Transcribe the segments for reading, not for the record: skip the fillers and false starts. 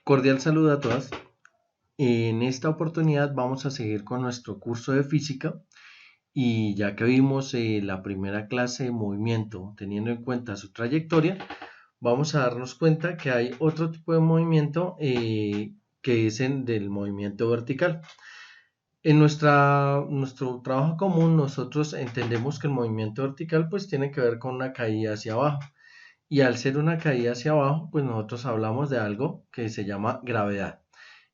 Cordial saludo a todas. En esta oportunidad vamos a seguir con nuestro curso de física y ya que vimos la primera clase de movimiento teniendo en cuenta su trayectoria, vamos a darnos cuenta que hay otro tipo de movimiento que es el del movimiento vertical. En nuestro trabajo común nosotros entendemos que el movimiento vertical pues tiene que ver con una caída hacia abajo. Y al ser una caída hacia abajo, pues nosotros hablamos de algo que se llama gravedad.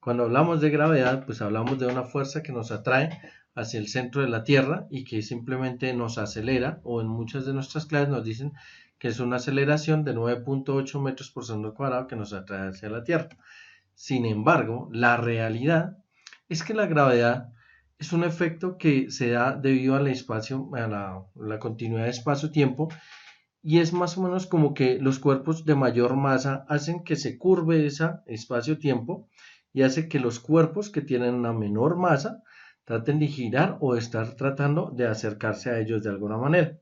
Cuando hablamos de gravedad, pues hablamos de una fuerza que nos atrae hacia el centro de la Tierra y que simplemente nos acelera, o en muchas de nuestras clases nos dicen que es una aceleración de 9.8 metros por segundo cuadrado que nos atrae hacia la Tierra. Sin embargo, la realidad es que la gravedad es un efecto que se da debido al espacio, a la continuidad de espacio-tiempo, y es más o menos como que los cuerpos de mayor masa hacen que se curve ese espacio-tiempo y hace que los cuerpos que tienen una menor masa traten de girar o estar tratando de acercarse a ellos de alguna manera.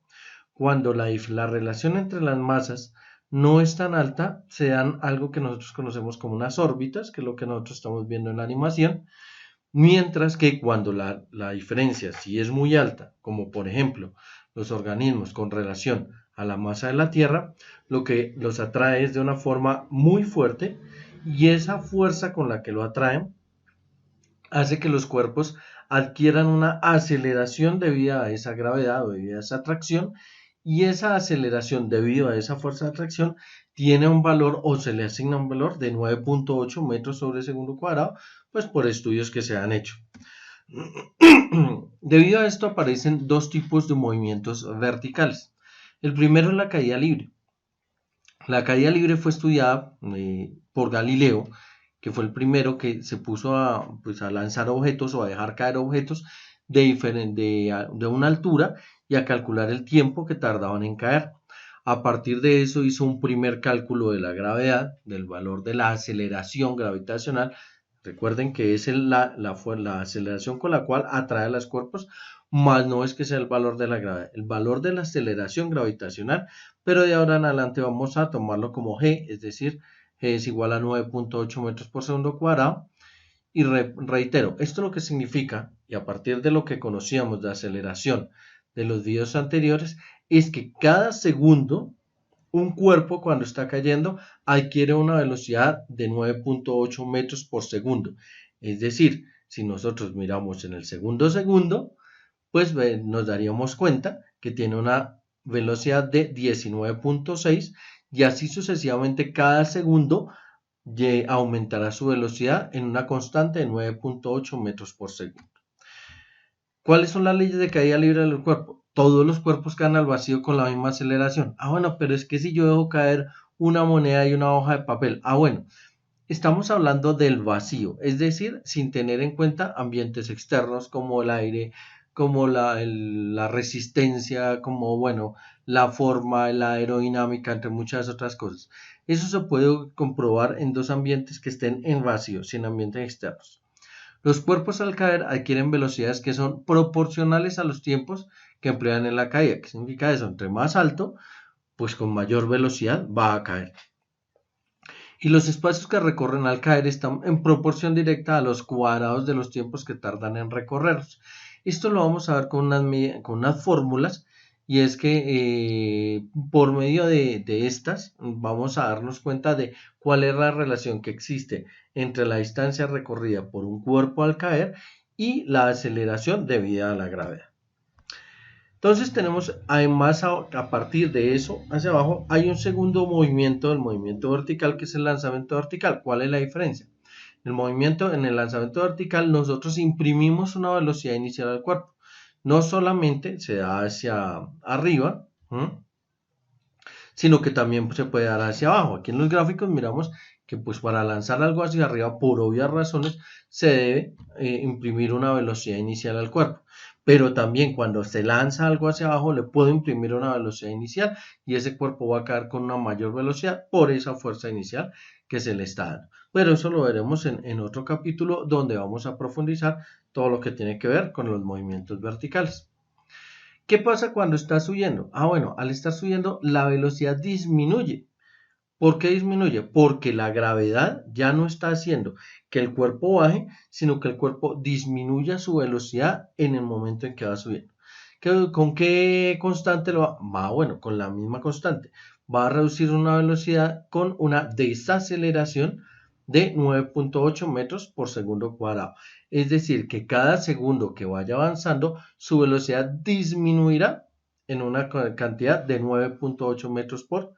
Cuando la relación entre las masas no es tan alta, se dan algo que nosotros conocemos como unas órbitas, que es lo que nosotros estamos viendo en la animación, mientras que cuando la diferencia sí es muy alta, como por ejemplo los organismos con relación a la masa de la Tierra, lo que los atrae es de una forma muy fuerte y esa fuerza con la que lo atraen hace que los cuerpos adquieran una aceleración debido a esa gravedad o debido a esa atracción, y esa aceleración debido a esa fuerza de atracción tiene un valor o se le asigna un valor de 9.8 metros sobre segundo cuadrado, pues por estudios que se han hecho. Debido a esto aparecen dos tipos de movimientos verticales. El primero es la caída libre. La caída libre fue estudiada por Galileo, que fue el primero que se puso pues, a lanzar objetos o a dejar caer objetos de una altura y a calcular el tiempo que tardaban en caer. A partir de eso hizo un primer cálculo de la gravedad, del valor de la aceleración gravitacional. Recuerden que es la aceleración con la cual atrae a los cuerpos, más no es que sea el valor de la gravedad, el valor de la aceleración gravitacional, pero de ahora en adelante vamos a tomarlo como G, es decir, G es igual a 9.8 metros por segundo cuadrado. Y reitero, esto lo que significa, y a partir de lo que conocíamos de aceleración de los videos anteriores, es que cada segundo un cuerpo cuando está cayendo adquiere una velocidad de 9.8 metros por segundo. Es decir, si nosotros miramos en el segundo, pues nos daríamos cuenta que tiene una velocidad de 19.6 y así sucesivamente cada segundo aumentará su velocidad en una constante de 9.8 metros por segundo. ¿Cuáles son las leyes de caída libre del cuerpo? Todos los cuerpos caen al vacío con la misma aceleración. Bueno, pero es que si yo dejo caer una moneda y una hoja de papel. Bueno, estamos hablando del vacío, es decir, sin tener en cuenta ambientes externos como el aire, como la resistencia, como, bueno, la forma, la aerodinámica, entre muchas otras cosas. Eso se puede comprobar en dos ambientes que estén en vacío, sin ambientes externos. Los cuerpos al caer adquieren velocidades que son proporcionales a los tiempos que emplean en la caída. ¿Qué significa eso? Entre más alto, pues con mayor velocidad va a caer. Y los espacios que recorren al caer están en proporción directa a los cuadrados de los tiempos que tardan en recorrerlos. Esto lo vamos a ver con unas fórmulas, y es que por medio de estas vamos a darnos cuenta de cuál es la relación que existe entre la distancia recorrida por un cuerpo al caer y la aceleración debida a la gravedad. Entonces tenemos, además, a partir de eso hacia abajo, hay un segundo movimiento, el movimiento vertical, que es el lanzamiento vertical. ¿Cuál es la diferencia? En el lanzamiento vertical, nosotros imprimimos una velocidad inicial al cuerpo. No solamente se da hacia arriba, sino que también se puede dar hacia abajo. Aquí en los gráficos miramos que pues para lanzar algo hacia arriba, por obvias razones, se debe imprimir una velocidad inicial al cuerpo. Pero también cuando se lanza algo hacia abajo, le puedo imprimir una velocidad inicial y ese cuerpo va a caer con una mayor velocidad por esa fuerza inicial que se le está dando. Pero eso lo veremos en otro capítulo donde vamos a profundizar todo lo que tiene que ver con los movimientos verticales. ¿Qué pasa cuando está subiendo? Bueno, al estar subiendo la velocidad disminuye. ¿Por qué disminuye? Porque la gravedad ya no está haciendo que el cuerpo baje, sino que el cuerpo disminuya su velocidad en el momento en que va subiendo. ¿Con qué constante lo va? Bueno, con la misma constante. Va a reducir una velocidad con una desaceleración de 9.8 metros por segundo cuadrado. Es decir, que cada segundo que vaya avanzando, su velocidad disminuirá en una cantidad de 9.8 metros por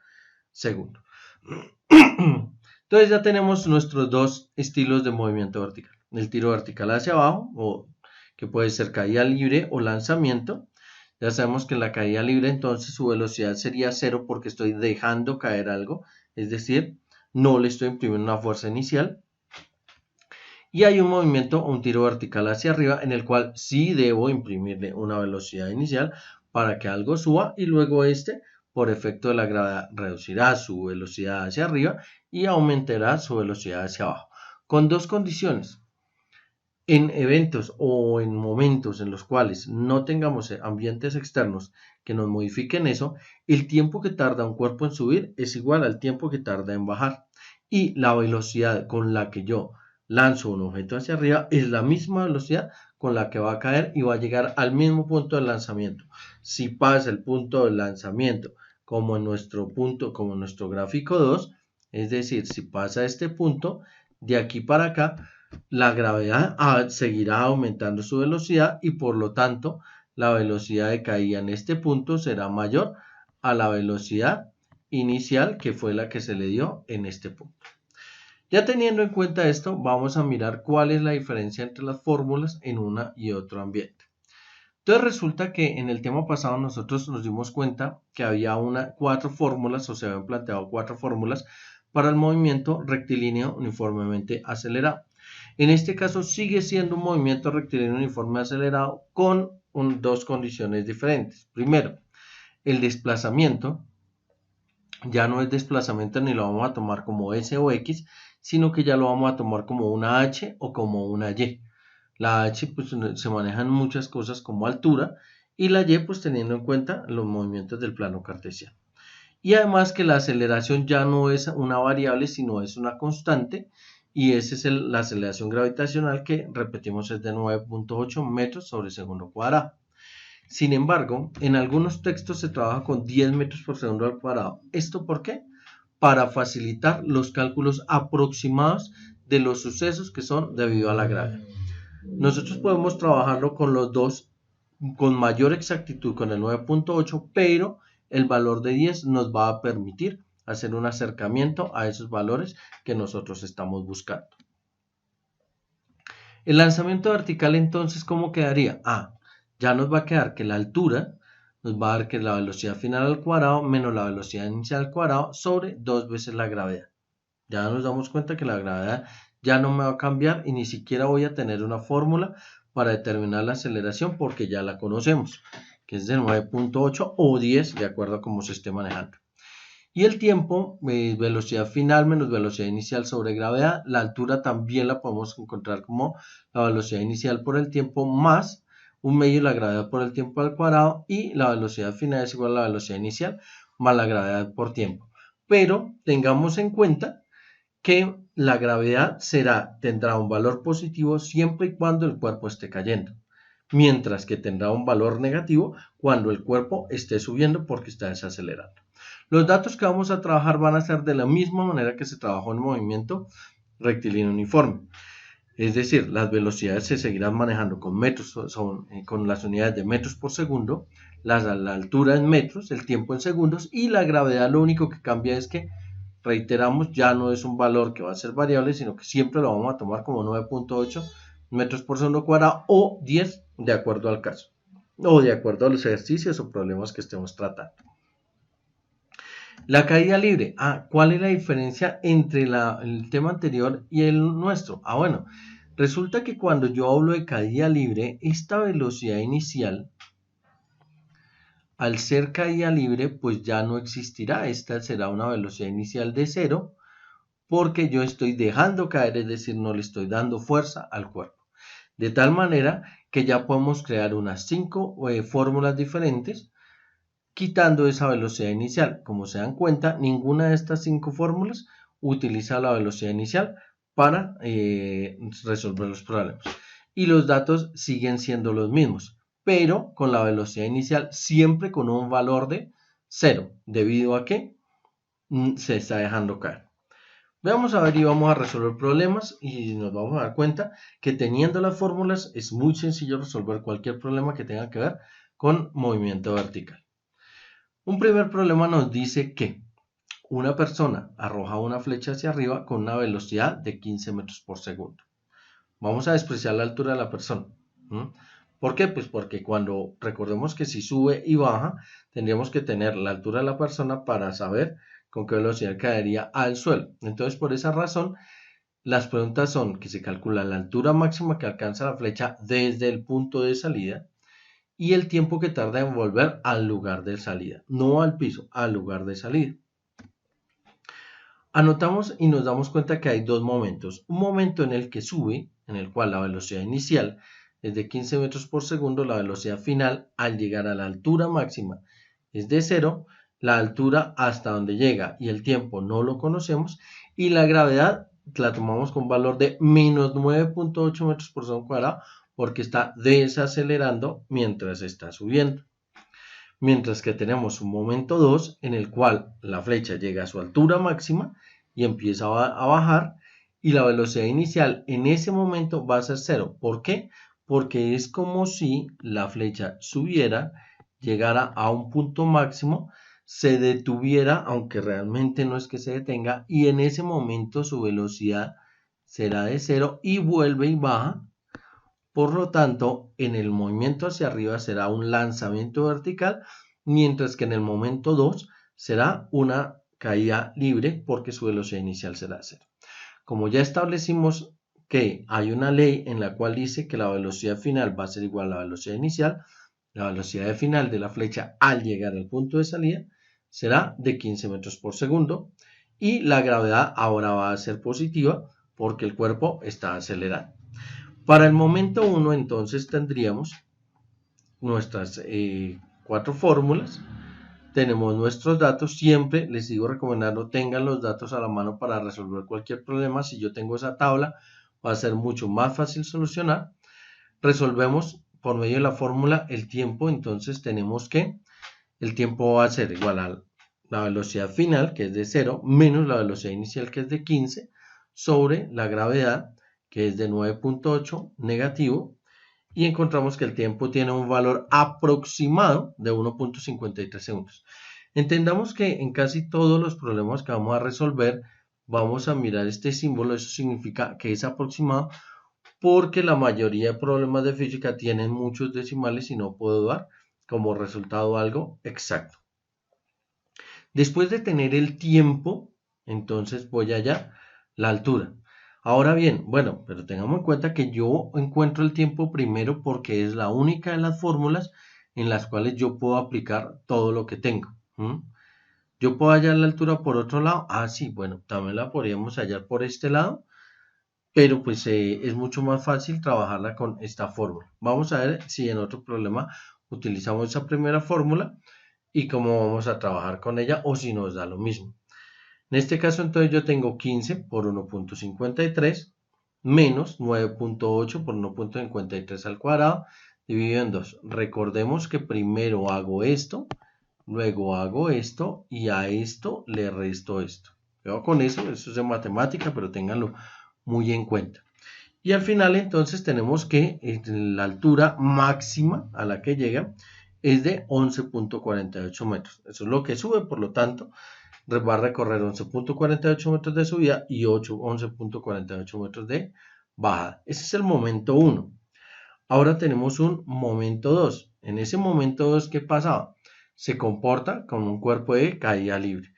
segundo. Entonces ya tenemos nuestros dos estilos de movimiento vertical. El tiro vertical hacia abajo, o que puede ser caída libre o lanzamiento. Ya sabemos que en la caída libre entonces su velocidad sería cero porque estoy dejando caer algo, es decir, no le estoy imprimiendo una fuerza inicial. Y hay un movimiento, un tiro vertical hacia arriba, en el cual sí debo imprimirle una velocidad inicial para que algo suba y luego por efecto de la gravedad, reducirá su velocidad hacia arriba y aumentará su velocidad hacia abajo. Con dos condiciones. En eventos o en momentos en los cuales no tengamos ambientes externos que nos modifiquen eso, el tiempo que tarda un cuerpo en subir es igual al tiempo que tarda en bajar. Y la velocidad con la que yo lanzo un objeto hacia arriba es la misma velocidad con la que va a caer y va a llegar al mismo punto de lanzamiento. Si pasa el punto de lanzamiento como en nuestro gráfico 2, es decir, si pasa este punto, de aquí para acá, la gravedad seguirá aumentando su velocidad y por lo tanto la velocidad de caída en este punto será mayor a la velocidad inicial que fue la que se le dio en este punto. Ya teniendo en cuenta esto, vamos a mirar cuál es la diferencia entre las fórmulas en una y otro ambiente. Entonces resulta que en el tema pasado nosotros nos dimos cuenta que había 4 fórmulas o se habían planteado 4 fórmulas para el movimiento rectilíneo uniformemente acelerado. En este caso sigue siendo un movimiento rectilíneo uniforme acelerado con dos condiciones diferentes. Primero, el desplazamiento ya no es desplazamiento ni lo vamos a tomar como S o X, sino que ya lo vamos a tomar como una H o como una Y. La H pues se manejan muchas cosas como altura y la Y pues teniendo en cuenta los movimientos del plano cartesiano. Y además que la aceleración ya no es una variable sino es una constante y esa es la aceleración gravitacional que repetimos es de 9.8 metros sobre segundo cuadrado. Sin embargo, en algunos textos se trabaja con 10 metros por segundo al cuadrado. ¿Esto por qué? Para facilitar los cálculos aproximados de los sucesos que son debido a la gravedad. Nosotros podemos trabajarlo con los dos con mayor exactitud con el 9.8, pero el valor de 10 nos va a permitir hacer un acercamiento a esos valores que nosotros estamos buscando. El lanzamiento vertical entonces, ¿cómo quedaría? Ya nos va a quedar que la altura nos va a dar que la velocidad final al cuadrado menos la velocidad inicial al cuadrado sobre 2 veces la gravedad. Ya nos damos cuenta que la gravedad ya no me va a cambiar y ni siquiera voy a tener una fórmula para determinar la aceleración porque ya la conocemos, que es de 9.8 o 10 de acuerdo a cómo se esté manejando. Y el tiempo, velocidad final menos velocidad inicial sobre gravedad. La altura también la podemos encontrar como la velocidad inicial por el tiempo más un medio de la gravedad por el tiempo al cuadrado y la velocidad final es igual a la velocidad inicial más la gravedad por tiempo. Pero tengamos en cuenta que la gravedad tendrá un valor positivo siempre y cuando el cuerpo esté cayendo, mientras que tendrá un valor negativo cuando el cuerpo esté subiendo porque está desacelerando. Los datos que vamos a trabajar van a ser de la misma manera que se trabajó en el movimiento rectilíneo uniforme. Es decir, las velocidades se seguirán manejando con metros, con las unidades de metros por segundo, la altura en metros, el tiempo en segundos y la gravedad lo único que cambia es que, reiteramos, ya no es un valor que va a ser variable, sino que siempre lo vamos a tomar como 9.8 metros por segundo cuadrado o 10 de acuerdo al caso o de acuerdo a los ejercicios o problemas que estemos tratando. La caída libre. ¿Cuál es la diferencia entre el tema anterior y el nuestro? Bueno, resulta que cuando yo hablo de caída libre, esta velocidad inicial, al ser caída libre, pues ya no existirá. Esta será una velocidad inicial de 0, porque yo estoy dejando caer, es decir, no le estoy dando fuerza al cuerpo. De tal manera que ya podemos crear unas 5 fórmulas diferentes quitando esa velocidad inicial. Como se dan cuenta, ninguna de estas 5 fórmulas utiliza la velocidad inicial para resolver los problemas. Y los datos siguen siendo los mismos, pero con la velocidad inicial siempre con un valor de 0, debido a que se está dejando caer. Vamos a ver y vamos a resolver problemas y nos vamos a dar cuenta que teniendo las fórmulas es muy sencillo resolver cualquier problema que tenga que ver con movimiento vertical. Un primer problema nos dice que una persona arroja una flecha hacia arriba con una velocidad de 15 metros por segundo. Vamos a despreciar la altura de la persona. ¿Por qué? Pues porque cuando recordemos que si sube y baja, tendríamos que tener la altura de la persona para saber con qué velocidad caería al suelo. Entonces, por esa razón, las preguntas son que se calcula la altura máxima que alcanza la flecha desde el punto de salida y el tiempo que tarda en volver al lugar de salida, no al piso, al lugar de salida. Anotamos y nos damos cuenta que hay dos momentos. Un momento en el que sube, en el cual la velocidad inicial es de 15 metros por segundo, la velocidad final al llegar a la altura máxima es de 0, la altura hasta donde llega y el tiempo no lo conocemos, y la gravedad la tomamos con un valor de menos 9.8 metros por segundo cuadrado porque está desacelerando mientras está subiendo. Mientras que tenemos un momento 2 en el cual la flecha llega a su altura máxima y empieza a bajar y la velocidad inicial en ese momento va a ser 0. ¿Por qué? Porque es como si la flecha subiera, llegara a un punto máximo, se detuviera, aunque realmente no es que se detenga, y en ese momento su velocidad será de 0 y vuelve y baja. Por lo tanto, en el movimiento hacia arriba será un lanzamiento vertical, mientras que en el momento 2 será una caída libre porque su velocidad inicial será 0. Como ya establecimos que hay una ley en la cual dice que la velocidad final va a ser igual a la velocidad inicial, la velocidad final de la flecha al llegar al punto de salida será de 15 metros por segundo y la gravedad ahora va a ser positiva porque el cuerpo está acelerando. Para el momento 1 entonces tendríamos nuestras 4 fórmulas, tenemos nuestros datos, siempre les sigo recomendando tengan los datos a la mano para resolver cualquier problema. Si yo tengo esa tabla va a ser mucho más fácil solucionar. Resolvemos por medio de la fórmula el tiempo, entonces tenemos que el tiempo va a ser igual a la velocidad final que es de 0 menos la velocidad inicial que es de 15 sobre la gravedad que es de 9.8 negativo, y encontramos que el tiempo tiene un valor aproximado de 1.53 segundos. Entendamos que en casi todos los problemas que vamos a resolver vamos a mirar este símbolo, eso significa que es aproximado porque la mayoría de problemas de física tienen muchos decimales y no puedo dar como resultado algo exacto. Después de tener el tiempo, entonces voy allá la altura. Ahora bien, bueno, pero tengamos en cuenta que yo encuentro el tiempo primero porque es la única de las fórmulas en las cuales yo puedo aplicar todo lo que tengo. Yo puedo hallar la altura por otro lado. Sí, bueno, también la podríamos hallar por este lado, pero pues es mucho más fácil trabajarla con esta fórmula. Vamos a ver si en otro problema utilizamos esa primera fórmula y cómo vamos a trabajar con ella o si nos da lo mismo. En este caso entonces yo tengo 15 por 1.53 menos 9.8 por 1.53 al cuadrado dividido en 2. Recordemos que primero hago esto, luego hago esto y a esto le resto esto. Cuidado con eso es de matemática, pero ténganlo muy en cuenta. Y al final entonces tenemos que la altura máxima a la que llega es de 11.48 metros. Eso es lo que sube, por lo tanto va a recorrer 11.48 metros de subida y 11.48 metros de bajada. Ese es el momento 1. Ahora tenemos un momento 2. En ese momento 2, ¿qué pasaba? Se comporta como un cuerpo de caída libre.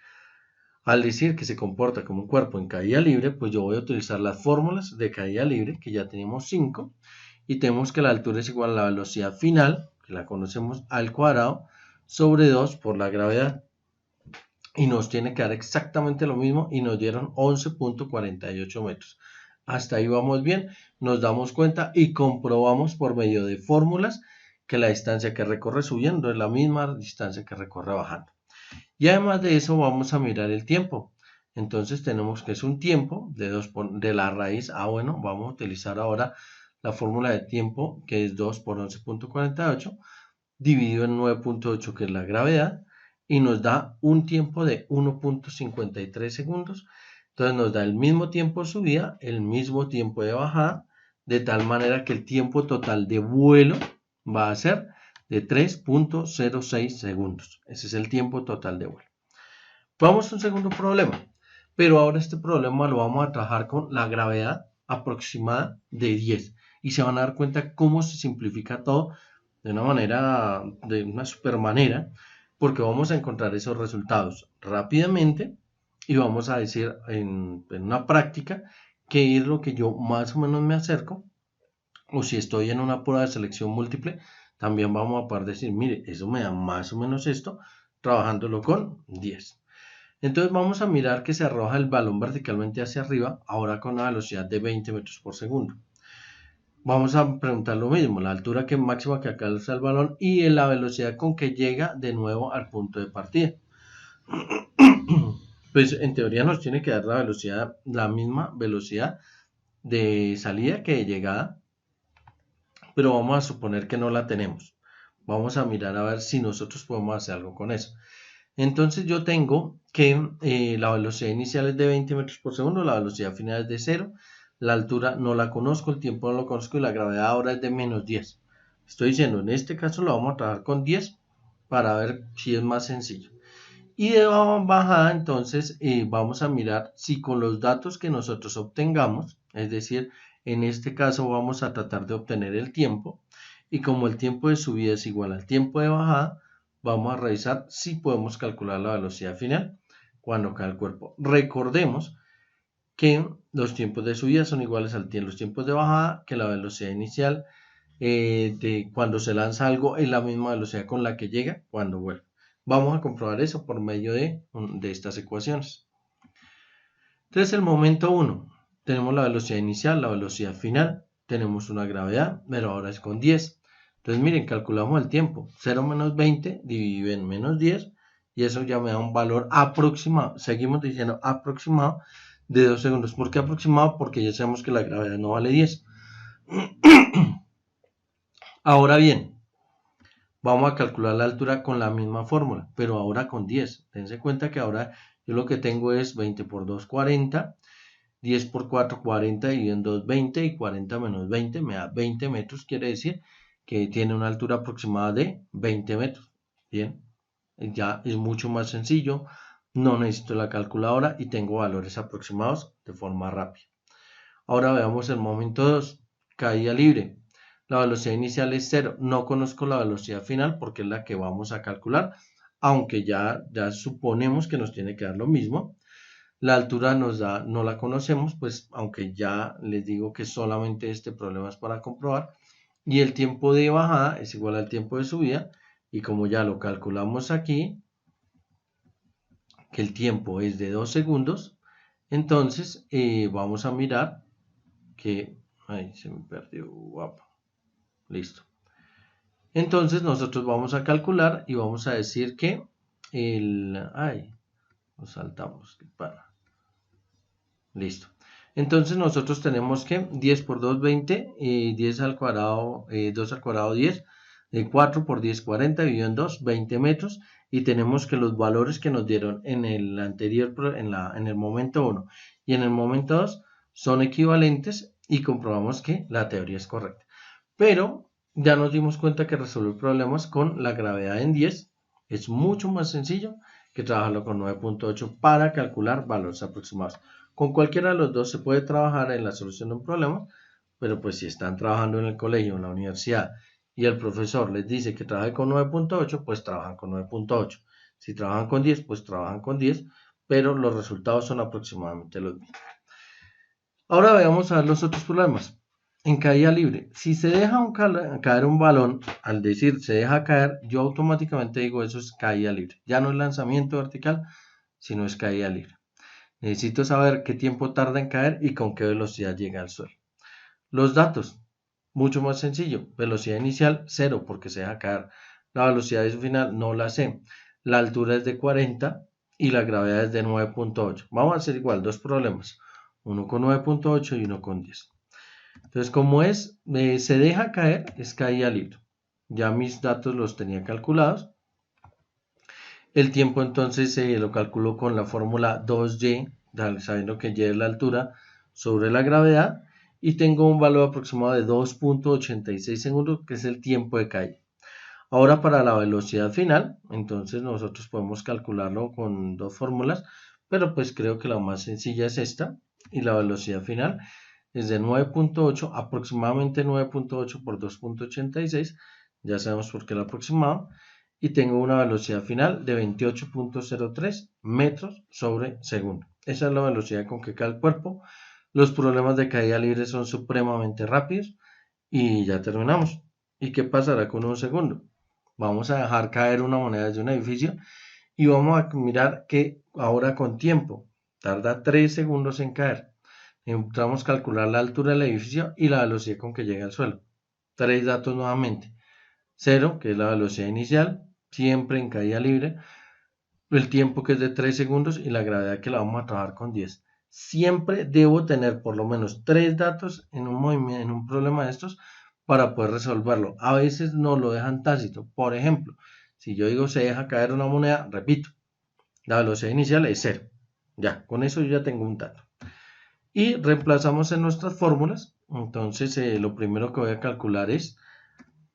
Al decir que se comporta como un cuerpo en caída libre, pues yo voy a utilizar las fórmulas de caída libre, que ya tenemos 5, y tenemos que la altura es igual a la velocidad final, que la conocemos al cuadrado, sobre 2 por la gravedad. Y nos tiene que dar exactamente lo mismo y nos dieron 11.48 metros. Hasta ahí vamos bien, nos damos cuenta y comprobamos por medio de fórmulas que la distancia que recorre subiendo es la misma distancia que recorre bajando. Y además de eso vamos a mirar el tiempo. Entonces tenemos que es un tiempo de la raíz. Bueno, vamos a utilizar ahora la fórmula de tiempo, que es 2 por 11.48, dividido en 9.8, que es la gravedad, y nos da un tiempo de 1.53 segundos. Entonces nos da el mismo tiempo de subida, el mismo tiempo de bajada, de tal manera que el tiempo total de vuelo va a ser de 3.06 segundos. Ese es el tiempo total de vuelo. Vamos a un segundo problema, pero ahora este problema lo vamos a trabajar con la gravedad aproximada de 10 y se van a dar cuenta cómo se simplifica todo de una manera, de una super manera, porque vamos a encontrar esos resultados rápidamente y vamos a decir en una práctica qué es lo que yo más o menos me acerco, o si estoy en una prueba de selección múltiple, también vamos a poder decir, mire, eso me da más o menos esto, trabajándolo con 10. Entonces vamos a mirar que se arroja el balón verticalmente hacia arriba, ahora con una velocidad de 20 metros por segundo. Vamos a preguntar lo mismo, la altura máxima que alcanza el balón y la velocidad con que llega de nuevo al punto de partida. Pues en teoría nos tiene que dar la velocidad, la misma velocidad de salida que de llegada, pero vamos a suponer que no la tenemos. Vamos a mirar a ver si nosotros podemos hacer algo con eso. Entonces yo tengo que la velocidad inicial es de 20 metros por segundo, la velocidad final es de 0, la altura no la conozco, el tiempo no lo conozco y la gravedad ahora es de menos 10. Estoy diciendo, en este caso lo vamos a trabajar con 10 para ver si es más sencillo. Y de bajada entonces vamos a mirar si con los datos que nosotros obtengamos, es decir, en este caso vamos a tratar de obtener el tiempo y como el tiempo de subida es igual al tiempo de bajada, vamos a revisar si podemos calcular la velocidad final cuando cae el cuerpo. Recordemos que los tiempos de subida son iguales a los tiempos de bajada, que la velocidad inicial de cuando se lanza algo es la misma velocidad con la que llega cuando vuelve. Vamos a comprobar eso por medio de estas ecuaciones. Entonces el momento 1, tenemos la velocidad inicial, la velocidad final, tenemos una gravedad, pero ahora es con 10. Entonces miren, calculamos el tiempo, 0 menos 20 dividido en menos 10 y eso ya me da un valor aproximado, seguimos diciendo aproximado de 2 segundos. ¿Por qué aproximado? Porque ya sabemos que la gravedad no vale 10. Ahora bien, vamos a calcular la altura con la misma fórmula, pero ahora con 10. Dense cuenta que ahora yo lo que tengo es 20 por 2, 40. 10 por 4, 40 dividido en 2, 20 y 40 menos 20 me da 20 metros, quiere decir que tiene una altura aproximada de 20 metros. Bien, ya es mucho más sencillo, no necesito la calculadora y tengo valores aproximados de forma rápida. Ahora veamos el momento 2, caída libre. La velocidad inicial es 0, no conozco la velocidad final porque es la que vamos a calcular, aunque ya suponemos que nos tiene que dar lo mismo. La altura no la conocemos, pues aunque ya les digo que solamente este problema es para comprobar. Y el tiempo de bajada es igual al tiempo de subida. Y como ya lo calculamos aquí, que el tiempo es de 2 segundos, entonces vamos a mirar que... Ay, se me perdió, guapo. Listo. Entonces nosotros vamos a calcular y vamos a decir que nos saltamos. Listo. Entonces nosotros tenemos que 10 por 2, 20, 10 al cuadrado, 2 al cuadrado, 10, 4 por 10, 40, dividido en 2, 20 metros, y tenemos que los valores que nos dieron en el anterior, en el momento 1 y en el momento 2 son equivalentes y comprobamos que la teoría es correcta. Pero ya nos dimos cuenta que resolver problemas con la gravedad en 10 es mucho más sencillo que trabajarlo con 9.8 para calcular valores aproximados. Con cualquiera de los dos se puede trabajar en la solución de un problema, pero pues si están trabajando en el colegio o en la universidad y el profesor les dice que trabaje con 9.8, pues trabajan con 9.8. Si trabajan con 10, pues trabajan con 10, pero los resultados son aproximadamente los mismos. Ahora veamos a ver los otros problemas. En caída libre, si se deja caer un balón, al decir se deja caer, yo automáticamente digo eso es caída libre. Ya no es lanzamiento vertical, sino es caída libre. Necesito saber qué tiempo tarda en caer y con qué velocidad llega al suelo. Los datos. mucho más sencillo. Velocidad inicial 0 porque se deja caer. La velocidad de su final no la sé. La altura es de 40 y la gravedad es de 9.8. Vamos a hacer igual, dos problemas. Uno con 9.8 y uno con 10. Entonces, como se deja caer, es caída libre. Ya mis datos los tenía calculados. El tiempo entonces lo calculo con la fórmula 2y, sabiendo que y es la altura sobre la gravedad, y tengo un valor aproximado de 2.86 segundos, que es el tiempo de caída. Ahora para la velocidad final, entonces nosotros podemos calcularlo con dos fórmulas, pero pues creo que la más sencilla es esta, y la velocidad final es de 9.8, aproximadamente 9.8 por 2.86, ya sabemos por qué lo aproximado, y tengo una velocidad final de 28.03 metros sobre segundo. Esa es la velocidad con que cae el cuerpo. Los problemas de caída libre son supremamente rápidos y ya terminamos. ¿Y qué pasará con un segundo? Vamos a dejar caer una moneda desde un edificio y vamos a mirar que ahora con tiempo tarda 3 segundos en caer. Entramos a calcular la altura del edificio y la velocidad con que llega al suelo. Tres datos nuevamente. 0, que es la velocidad inicial, siempre en caída libre. El tiempo que es de 3 segundos y la gravedad que la vamos a trabajar con 10. Siempre debo tener por lo menos 3 datos en un movimiento, en un problema de estos para poder resolverlo. A veces no lo dejan tácito. Por ejemplo, si yo digo se deja caer una moneda, repito, la velocidad inicial es 0. Ya, con eso yo ya tengo un dato. Y reemplazamos en nuestras fórmulas. Entonces, lo primero que voy a calcular es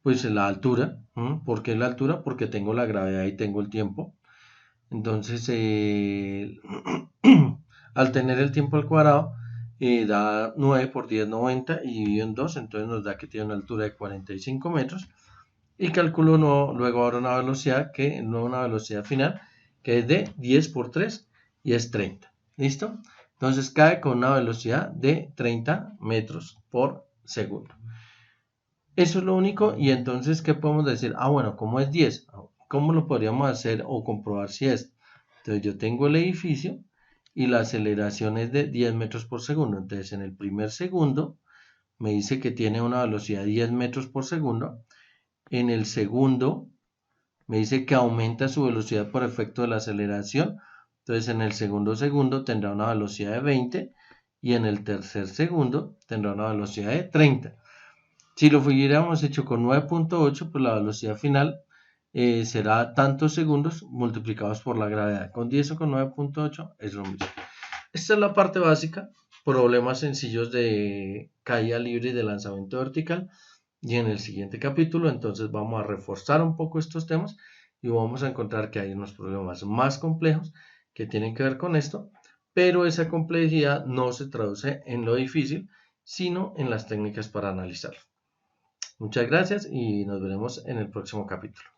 pues la altura. ¿Por qué la altura? Porque tengo la gravedad y tengo el tiempo. Entonces, al tener el tiempo al cuadrado, da 9 por 10, 90 y dividido en 2, entonces nos da que tiene una altura de 45 metros. Y calculo luego ahora una velocidad, una velocidad final, que es de 10 por 3 y es 30. ¿Listo? Entonces cae con una velocidad de 30 metros por segundo. Eso es lo único. Y entonces, ¿qué podemos decir? Bueno, ¿cómo es 10? ¿Cómo lo podríamos hacer o comprobar si es? Entonces yo tengo el edificio y la aceleración es de 10 metros por segundo. Entonces en el primer segundo me dice que tiene una velocidad de 10 metros por segundo. En el segundo me dice que aumenta su velocidad por efecto de la aceleración. Entonces en el segundo tendrá una velocidad de 20 y en el tercer segundo tendrá una velocidad de 30. Si lo hubiéramos hecho con 9.8, pues la velocidad final será tantos segundos multiplicados por la gravedad. Con 10 o con 9.8 es lo mismo. Esta es la parte básica, problemas sencillos de caída libre y de lanzamiento vertical. Y en el siguiente capítulo entonces vamos a reforzar un poco estos temas y vamos a encontrar que hay unos problemas más complejos que tienen que ver con esto, pero esa complejidad no se traduce en lo difícil, sino en las técnicas para analizarlo. Muchas gracias y nos veremos en el próximo capítulo.